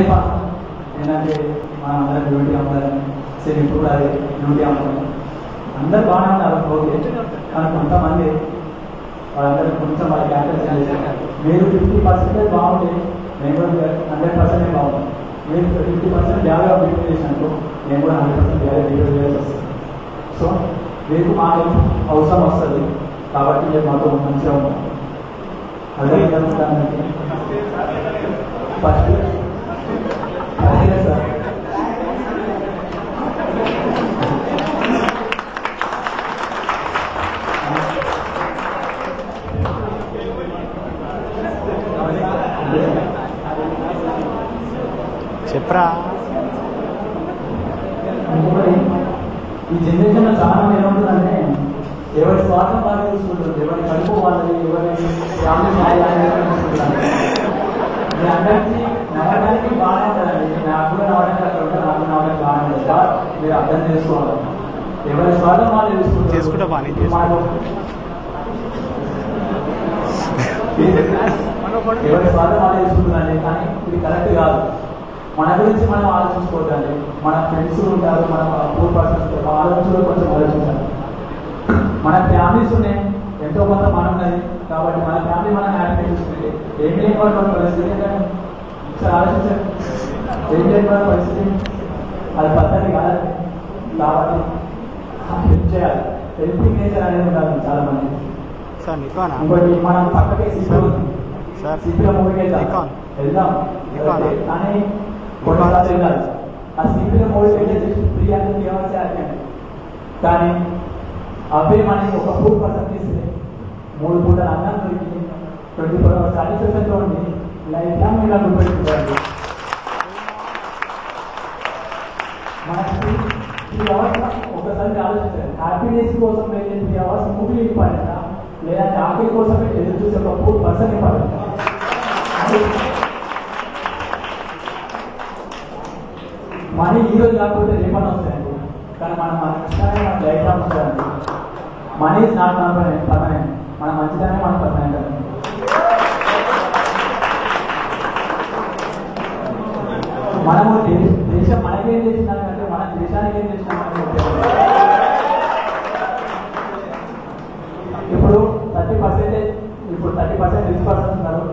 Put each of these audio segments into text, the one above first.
చెప్పాను ఏంటంటే మన అందరం డ్యూటీ అమ్మాలని సరే ఇప్పుడు కూడా అదే డ్యూటీ అమ్మాలి అందరు బాగానే ఉన్నారు ఓకే. కానీ కొంతమంది వాళ్ళందరూ కొంచెం వాళ్ళ క్యాపిటల్ చేశారు. మీరు 50% బాగుంటే నేను కూడా 100% బాగుంది. మీరు 50% జాగ్రత్త బిహేవ్ చేసినట్టు నేను కూడా 100% జాగ్రత్త బిహేవ్ చేయాల్సి వస్తుంది. సో మీకు మా అవసరం వస్తుంది కాబట్టి మీరు మాతో మంచిగా ఉంటాం. అదే ఫస్ట్ అదే సార్ చెప్పరా. ఇంకొకటి ఈ జనరేషన్లో చాలా మంది ఏమంటుందంటే ఎవరి స్వార్థం బాగా చూసుకుంటారు, ఎవరి కడుపు వాళ్ళని ఎవరి ఫ్యామిలీ చూసుకుంటారు. మీ అందరికీ నవ్వడానికి బాగానే ఉంటుందండి. నాకు కూడా నవ్వడానికి అక్కడ ఉంటే నాకు నవ్వడానికి బాగానే ఉంటుంది సార్. మీరు అర్థం చేసుకోవాలి. ఎవరి స్వార్థం వాళ్ళు చేసుకుంటా బాగానే ఎవరి స్వార్థం వాళ్ళు చూసుకుంటున్నాండి. కానీ ఇది కరెక్ట్ కాదు. మన గురించి మనం ఆలోచించుకోవద్దండి. మన ఫ్రెండ్స్ ఉంటారు, మన పూర్ పర్సన్స్ ఆలోచించులో కొంచెం ఆలోచించాలి. మన ఫ్యామిలీస్ ఉన్నాయి, ఎంతో కొంత మనం ఉన్నది కాబట్టి మన ఫ్యామిలీ మనం హ్యాపీగా చూసుకుంటే ఏం లేని వాళ్ళ పరిస్థితి ఏంటంటే ఒకసారి ఆలోచించండి. ఏం లేని వాళ్ళ పరిస్థితి అది పద్ధతి కాదండి. కాబట్టి హెల్ప్ చేయాలి. హెల్పింగ్ నేచర్ అనేది ఉండాలి చాలా మంది. ఇంకోటి మనం పక్కకే సిద్ధం సిద్ధిలో మూవీకి వెళ్దాం కానీ కొన్నిసార్లు వెళ్ళాలి. ఆ సిద్ధిలో మూవీకి వెళ్ళే జస్ట్ 3 hours హ్యాపీ. కానీ అవే మనకి ఒక 4% ఇస్తే 3 పూటల అన్నం దొరికి 24 hours సాటిస్ఫాక్షన్తో ఉండి లైఫ్ లాంగ్ మీరు గుర్తుపెట్టుకోవాలి. మనకి 3 hours ఒకసారి ఆలోచించాలి. హ్యాపీనెస్ కోసం వెళ్ళే 3 hours మూవీ ఇంపార్టెంటా లేదంటే ఆకలి కోసమే ఎదురు చూసే ఒక 4% ఇంపార్టెంట్. మనీ ఈ రోజు కాకపోతే రేపని వస్తాయండి. కానీ మనం మన ఇష్టాన్ని మన లైఫ్ లాంగ్ వస్తాయండి. Money is not permanent. మన మంచిదాన్ని మనం పర్మనెంట్ అండి. మనము దేశం మనకేం చేసిందానికంటే మన దేశానికి ఏం చేసినామని ఇప్పుడు 30% ఇప్పుడు 30% రిచ్ పర్సన్స్ ఉన్నారు,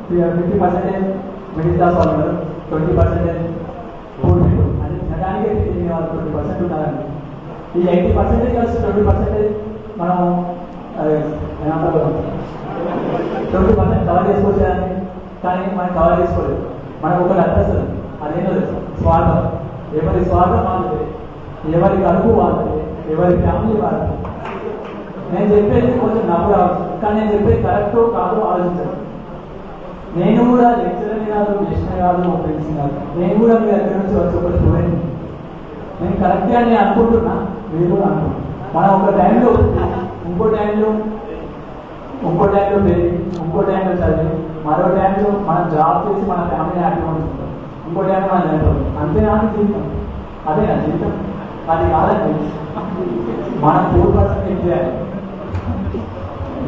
50% మిడిల్ క్లాస్ వాళ్ళు ఉన్నారు, 20% పూర్ పీపుల్ అని తినడానికే తిరిగిన వాళ్ళు 20% ఉన్నారండి. ఈ 80% కలిసి 20% మనం ఏమంటారు 20% కవర్ చేసుకోవచ్చేదాన్ని. కానీ మనం కవర్ చేసుకోలేదు. మనకు ఒకటి అడ్రస్తుంది, అదేంటో తెలుసు స్వార్థం. ఎవరి స్వార్థం వాళ్ళదే, ఎవరి కడుపు వాళ్ళదే, ఎవరి ఫ్యామిలీ వాళ్ళదే. నేను చెప్పేది కొంచెం నవ్వు రావచ్చు, కానీ నేను చెప్పేది కరెక్ట్ కాదు ఆలోచించాను. నేను కూడా లెక్చరర్ కాదు, మిషనరీ కాదు, మా ఫ్రెండ్స్ కాదు. నేను కూడా మీ దగ్గర నుంచి వచ్చి ఒక స్టూడెంట్. నేను కరెక్ట్గా నేను అనుకుంటున్నా, మీరు కూడా అనుకుంటున్నా. మనం ఒక టైంలో ఇంకో టైంలో పెరిగి ఇంకో టైంలో చదివి మరో టైంలో మనం జాబ్ చేసి మన ఫ్యామిలీ హ్యాపీగా ఉంచుకుంటాం. ఇంకో టైంలో మనం చనిపోతాం. అంతేనా జీవితం? అదేనా జీవితం? అది కాదండి. మనం 4% ఏం చేయాలి?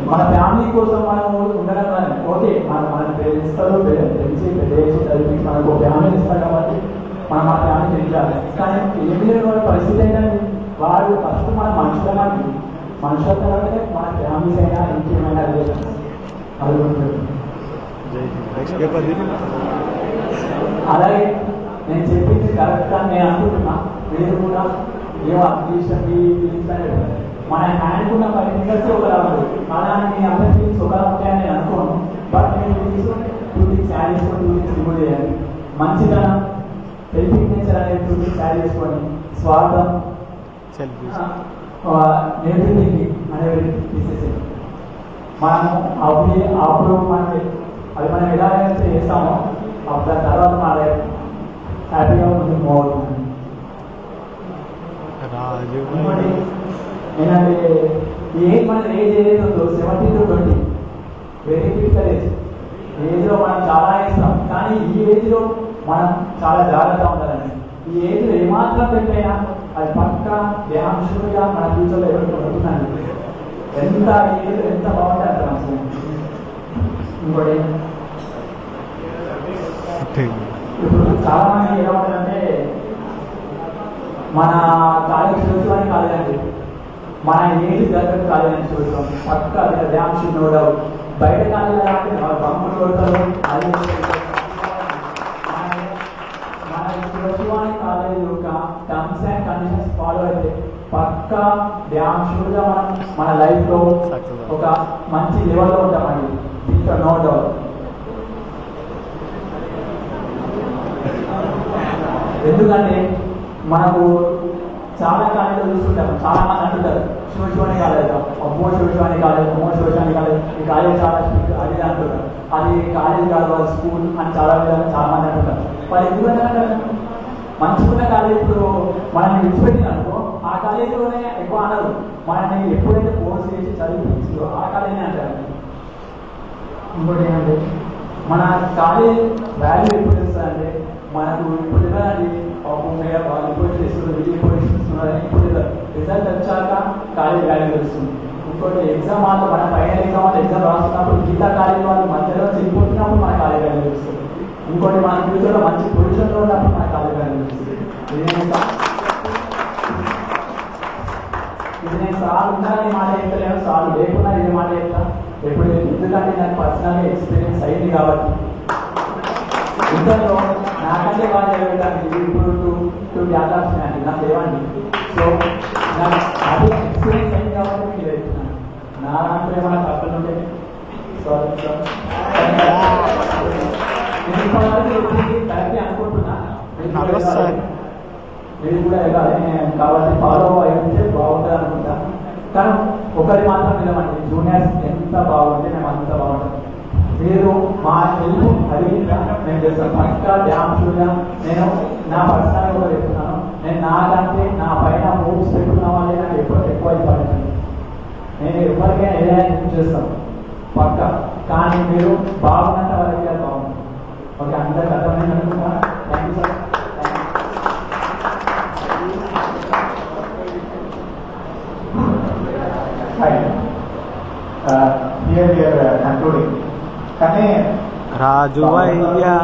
మన ఫ్యామిలీ కోసం మనం ఉండడం కానీ ఓకే, మన పేరెంట్స్ ఇస్తారు, తెలిసి పెద్దసి చదివి మనకు ఫ్యామిలీ ఇస్తారు కాబట్టి మనం మన ఫ్యామిలీ తెలియాలి. కానీ ఏం లేని వాడి పరిస్థితి ఏంటంటే వాడు ఫస్ట్ మన మనుషులకి మనుషులతో అంటే మన ఫ్యామిలీస్ అయినా ఇంకేమైనా రిలేషన్స్ అది ఉంటుంది. అలాగే నేను చెప్పింది కరెక్ట్ అని నేను అనుకుంటున్నా. మీరు కూడా ఏమో అట్లీస్ట్ మన హ్యాండ్ ఉన్న 5 fingers ఒకలా ఉంటుంది. అలానే నేను అందరి ఫీలింగ్స్ ఒకలా ఉంటాయని నేను అనుకోను. బట్ నేను ఫీలింగ్స్ 2 things యాడ్ చేసుకొని 2 things రిమూవ్ చేయాలి. మంచితనం, హెల్పింగ్ నేచర్ అనేది 2 things యాడ్ చేసుకొని స్వార్థం నెగిటివిటీ అనేది తీసేసేది. మనము అప్పుడు మనకి అది మనం ఎలా అయితే చేస్తామో అప్పుడు దాని తర్వాత మన లైఫ్ హ్యాపీగా ముందుకు మూవ్ అవుతుంది. ఇంకోటి ఏంటంటే మన ఏజ్ ఏదైతే ఉందో 17 to 20 వెరీ క్రిటికల్ ఏజ్. ఏజ్లో మనం చాలా ఇస్తాం, కానీ ఈ ఏజ్లో మనం చాలా జాగ్రత్తగా ఉండాలండి. ఈ ఏజ్లో ఏమాత్రం పెట్టైనా అది పక్క ధ్యానంగా మన ఫ్యూచర్లో ఎవరికి పడుతుందండి. ఎంత ఏజ్ ఎంత బాగుంటే అంత మంచిది. ఇంకోటి ఇప్పుడు చాలా మంది ఎలా ఉంటుందంటే మన కాలేజ్ చూసుకోవడానికి కాలేదండి, మన ఏజ్ తగ్గట్టు కాలేదని చూస్తాం పక్క డ్యామ్ షూట్ నోడవు బయట కాలేజ్ అంటే బంకులు కొడతారు. అది మన శివశివాని కాలేజ్ యొక్క టర్మ్స్ అండ్ కండిషన్స్ ఫాలో అయితే పక్క డ్యామ్ షూట్గా మనం మన లైఫ్లో ఒక మంచి లెవెల్లో ఉంటామండి. దీంట్లో నో డౌట్. ఎందుకంటే మనకు చాలా కాలేజీలు చూస్తుంటాం, చాలా మంది అంటుంటారు శివశివాని కాలేజ్, అమ్మో శివశివాని కాలేజ్, అమ్మో శివశివాని కాలేజ్, ఈ కాలేజ్ చాలా స్ట్రిక్ట్ అది అంటుంటారు. అది కాలేజ్ కాదు, అది స్కూల్ అని చాలా మంది అంటుంటారు. వాళ్ళు ఎందుకంటే మంచిగున్న కాలేజ్ ఇప్పుడు మనల్ని విడిచిపెట్టిననుకో ఆ కాలేజీలోనే ఎక్కువ అనరు. మనల్ని ఎప్పుడైతే కోర్స్ చేసి చదివించిందో ఆ కాలేజీ అంటారు. ఇంకోటి ఏంటంటే మన కాలేజ్ వాల్యూ ఎప్పుడు ఇస్తుందంటే మనకు ఇప్పుడు తెలియదండి, వాళ్ళు ఇప్పుడు చేస్తున్నారు, వీళ్ళు ఇప్పుడు ఇస్తున్నారు, ఇప్పుడు రిజల్ట్ వచ్చాక కాలేజ్ వాల్యూ తెలుస్తుంది. ఇంకోటి ఎగ్జామ్ వాళ్ళు మన ఫైనల్ ఎగ్జామ్ రాస్తున్నప్పుడు మిగతా కాలేజ్ వాళ్ళు మధ్యలో చెడిపోతున్నప్పుడు మన కాలేజ్ వాల్యూ తెలుస్తుంది. ఇంకోటి మన ఫ్యూచర్లో మంచి పొజిషన్లో ఉన్నప్పుడు మన కాలేజ్ వాల్యూ తెలుస్తుంది. ఇది నేను సార్ ఉన్నారని మాట చెప్తలేను, సార్ లేకున్నా ఇదే మాట చెప్తా ఎప్పుడు. ఎందుకంటే నాకు పర్సనల్గా ఎక్స్పీరియన్స్ అయింది కాబట్టి. ఇంతలో నాకంటే వాళ్ళు జరుగుతాను ఇప్పుడు టూ గ్యాదర్స్ అండి నాకు లేవండి. సో నాకు అదే ఎక్స్పీరియన్స్ అయింది కాబట్టి మీరు చెప్తున్నాను. నా దాంట్లో ఏమైనా తప్పని ఉంటే సారీ సార్. నేను ఇప్పటివరకు కరెక్ట్గా అనుకుంటున్నా, మీరు కూడా వెళ్ళాలి కాబట్టి ఫాలో అయితే బాగుంటుంది అనుకుంటా. కానీ ఒకటి మాత్రం నిలవండి, జూనియర్స్ ఎంత బాగుంటే మేము అంత బాగుంటాం. మీరు మా హెల్ప్ అడిగినా నేను చేస్తాను. పక్కా డ్యామ్ షూగా నేను నా పర్సనల్గా కూడా చెప్తున్నాను. నేను నాకంటే నా పైన మూవ్స్ పెట్టుకున్న వాళ్ళే నాకు ఎక్కువ ఇవ్వలేదు. నేను ఎవరికైనా ఏదైనా హెల్ప్ చేస్తాను పక్కా. కానీ మీరు బాగున్నంత వరకే బాగుంటుంది. ఓకే, అందరికి అర్థమైంది అనుకుంటున్నా. Thank you sir. Here we are concluding. కానీ రాజు అయ్యా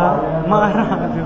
మా రాజు